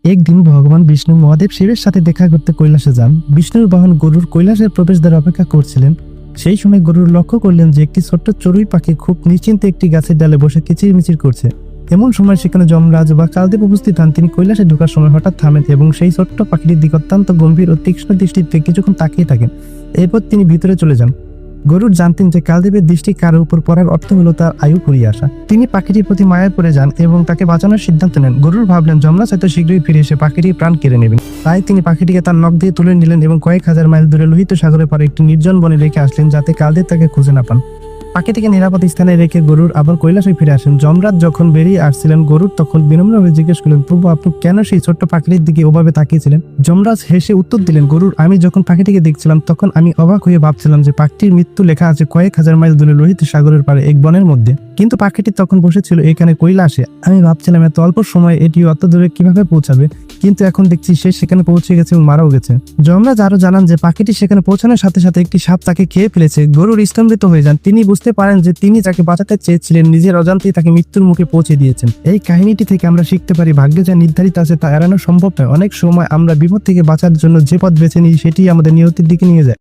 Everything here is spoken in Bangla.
একদিন ভগবান বিষ্ণু মহাদেব শিবের সাথে দেখা করতে কৈলাসে যান। বিষ্ণুর বাহন গরুর কৈলাসের প্রবেশদ্বারে অপেক্ষা করছিলেন। সেই সময় গরুর লক্ষ্য করলেন যে একটি ছোট্ট চড়ুই পাখি খুব নিশ্চিন্তে একটি গাছের ডালে বসে কিচিরমিচির করছে। এমন সময় সেখানে যমরাজ বা কালদেব উপস্থিত হন। তিনি কৈলাসে ঢোকার সময় হঠাৎ থামেন এবং সেই ছোট্ট পাখিটির দিকে অত্যন্ত গম্ভীর ও তীক্ষ্ণ দৃষ্টিতে কিছুক্ষণ তাকিয়ে থাকেন। এরপর তিনি ভিতরে চলে যান। গরুর জানতেন যে কালদেবের দৃষ্টি কারো উপর পড়ার অর্থ হলো তার আয়ু ফুরিয়ে আসা। তিনি পাখিটির প্রতি মায়ায় পড়ে যান এবং তাকে বাঁচানোর সিদ্ধান্ত নেন। গরুর ভাবলেন যমরাজ হয়তো শীঘ্রই ফিরে এসে পাখিটির প্রাণ কেড়ে নেবেন। তাই তিনি পাখিটিকে তার নখ দিয়ে তুলে নিলেন এবং কয়েক হাজার মাইল দূরে লোহিত সাগরের পারে একটি নির্জন বনে রেখে আসলেন, যাতে কালদেব তাকে খুঁজে না পান। পাখিটিকে নিরাপদ স্থানে রেখে গরুর আবার কৈলাসে ফিরে আসেন। যমরাজ যখন বেরিয়ে আসছিলেন, গরুর তখন বিনম্রভাবে জিজ্ঞেস করলেন, প্রভু, আপনি কেন সেই ছোট্ট পাখিটির দিকে ওভাবে তাকিয়েছিলেন? যমরাজ হেসে উত্তর দিলেন, গরুর, আমি যখন পাখিটিকে দেখছিলাম তখন আমি অবাক হয়ে ভাবছিলাম যে পাখিটির মৃত্যু লেখা আছে কয়েক হাজার মাইল দূরে লোহিত সাগরের পারে এক বনের মধ্যে, কিন্তু পাখিটি তখন বসেছিল এখানে কৈলাসে। আমি ভাবছিলাম এত অল্প সময়ে এটি অত দূরে কিভাবে পৌঁছাবে, কিন্তু এখন দেখছি সে সেখানে পৌঁছে গেছে এবং মারাও গেছে। যমরাজ আরো জানান যে পাখিটি সেখানে পৌঁছানোর সাথে সাথে একটি সাপ তাকে খেয়ে ফেলেছে। গরুর স্তম্ভিত হয়ে যান। তিনি বুঝতে পারেন যে তিনি যাকে বাঁচাতে চেয়েছিলেন নিজের অজান্তেই তাকে মৃত্যুর মুখে পৌঁছে দিয়েছেন। এই কাহিনীটি থেকে আমরা শিখতে পারি, ভাগ্যে যা নির্ধারিত আছে তা এড়ানো সম্ভব নয়। অনেক সময় আমরা বিপদ থেকে বাঁচার জন্য যে পথ বেছে নিই সেটি আমাদের নিয়তির দিকে নিয়ে যায়।